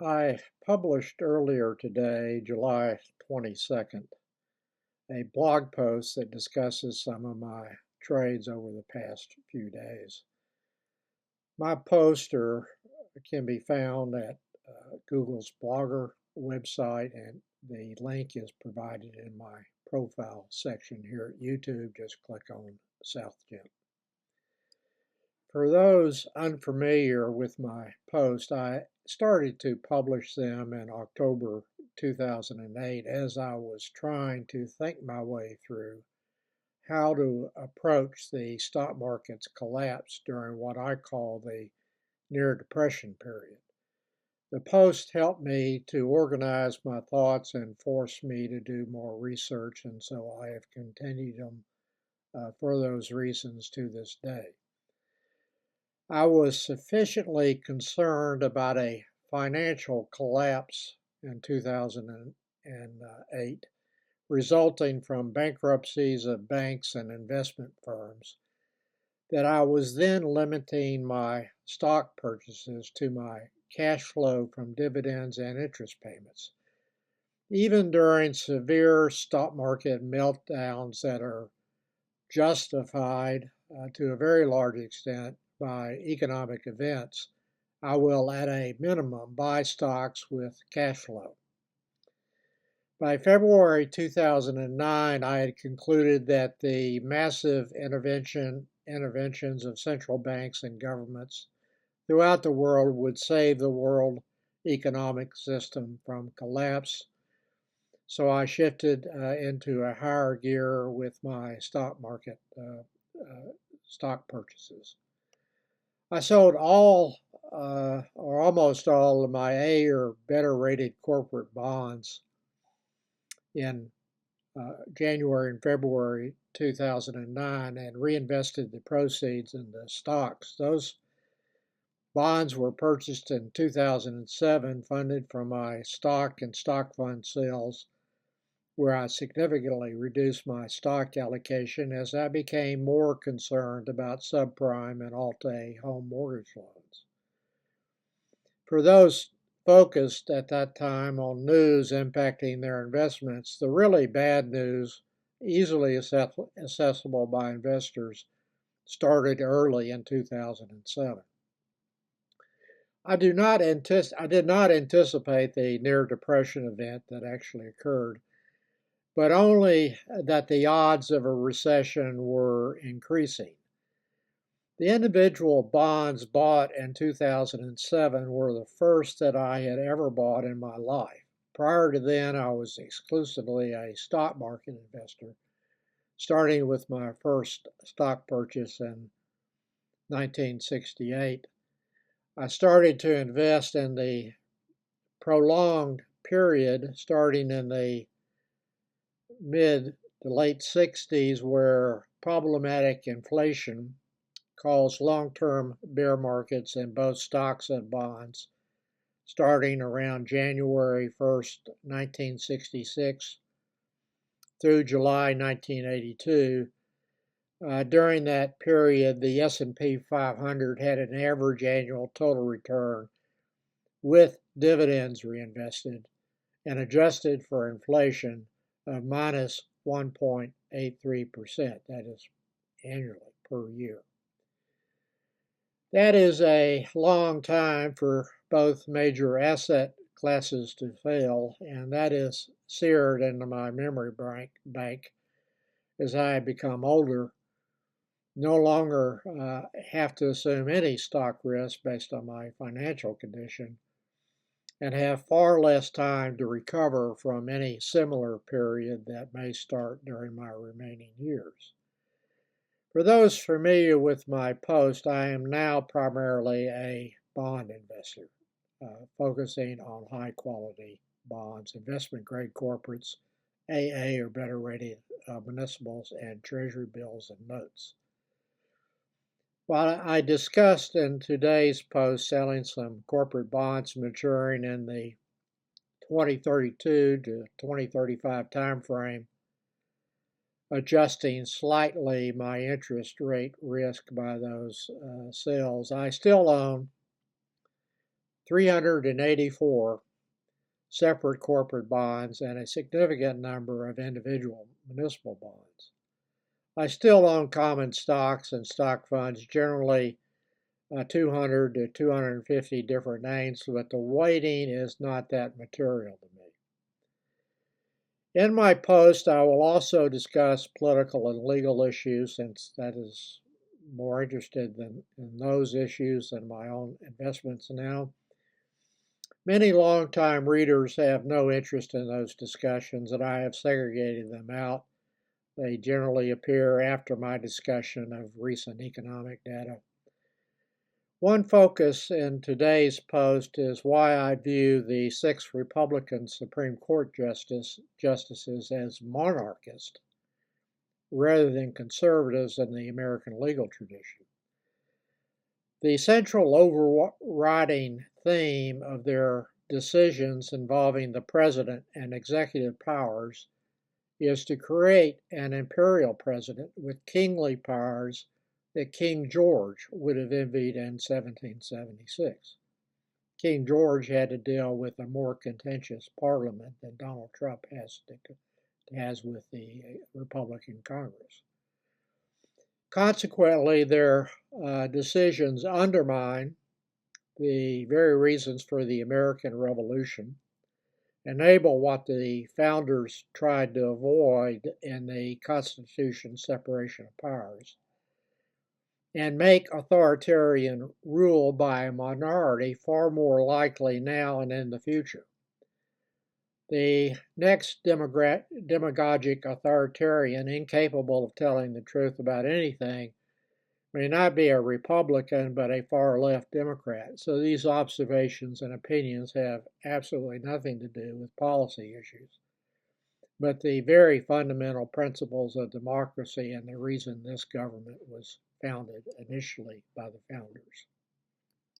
I published earlier today, July 22nd, a blog post that discusses some of my trades over the past few days. My poster can be found at Google's Blogger website, and the link is provided in my profile section here at YouTube. Just click on South Gym. For those unfamiliar with my post, I started to publish them in October 2008 as I was trying to think my way through how to approach the stock market's collapse during what I call the near depression period. The post helped me to organize my thoughts and forced me to do more research, and so I have continued them for those reasons to this day. I was sufficiently concerned about a financial collapse in 2008 resulting from bankruptcies of banks and investment firms that I was then limiting my stock purchases to my cash flow from dividends and interest payments. Even during severe stock market meltdowns that are justified to a very large extent by economic events, I will at a minimum buy stocks with cash flow. By February 2009, I had concluded that the massive interventions of central banks and governments throughout the world would save the world economic system from collapse. So I shifted into a higher gear with my stock market stock purchases. I sold all or almost all of my A or better rated corporate bonds in January and February 2009 and reinvested the proceeds in the stocks. Those bonds were purchased in 2007, funded from my stock and stock fund sales, where I significantly reduced my stock allocation as I became more concerned about subprime and Alt-A home mortgage loans. For those focused at that time on news impacting their investments, the really bad news, easily accessible by investors, started early in 2007. I did not anticipate the near depression event that actually occurred, but only that the odds of a recession were increasing. The individual bonds bought in 2007 were the first that I had ever bought in my life. Prior to then, I was exclusively a stock market investor, starting with my first stock purchase in 1968. I started to invest in the prolonged period starting in the mid to late 60s where problematic inflation caused long-term bear markets in both stocks and bonds starting around January 1st, 1966 through July 1982. During that period, the S&P 500 had an average annual total return with dividends reinvested and adjusted for inflation of minus 1.83%, that is annually per year. That is a long time for both major asset classes to fail, and that is seared into my memory bank as I become older. No longer have to assume any stock risk based on my financial condition and have far less time to recover from any similar period that may start during my remaining years. For those familiar with my post, I am now primarily a bond investor, focusing on high quality bonds, investment grade corporates, AA or better rated municipals, and treasury bills and notes. While I discussed in today's post selling some corporate bonds maturing in the 2032 to 2035 timeframe, adjusting slightly my interest rate risk by those sales, I still own 384 separate corporate bonds and a significant number of individual municipal bonds. I still own common stocks and stock funds, generally 200 to 250 different names, but the weighting is not that material to me. In my post, I will also discuss political and legal issues, since that is more interested in those issues than my own investments now. Many longtime readers have no interest in those discussions, and I have segregated them out. They generally appear after my discussion of recent economic data. One focus in today's post is why I view the 6 Republican Supreme Court justices as monarchists rather than conservatives in the American legal tradition. The central overriding theme of their decisions involving the president and executive powers is to create an imperial president with kingly powers that King George would have envied in 1776. King George had to deal with a more contentious parliament than Donald Trump has with the Republican Congress. Consequently, their decisions undermine the very reasons for the American Revolution, enable what the founders tried to avoid in the Constitution's separation of powers, and make authoritarian rule by a minority far more likely now and in the future. The next demagogic authoritarian, incapable of telling the truth about anything, may not be a Republican, but a far-left Democrat. So these observations and opinions have absolutely nothing to do with policy issues, but the very fundamental principles of democracy and the reason this government was founded initially by the founders.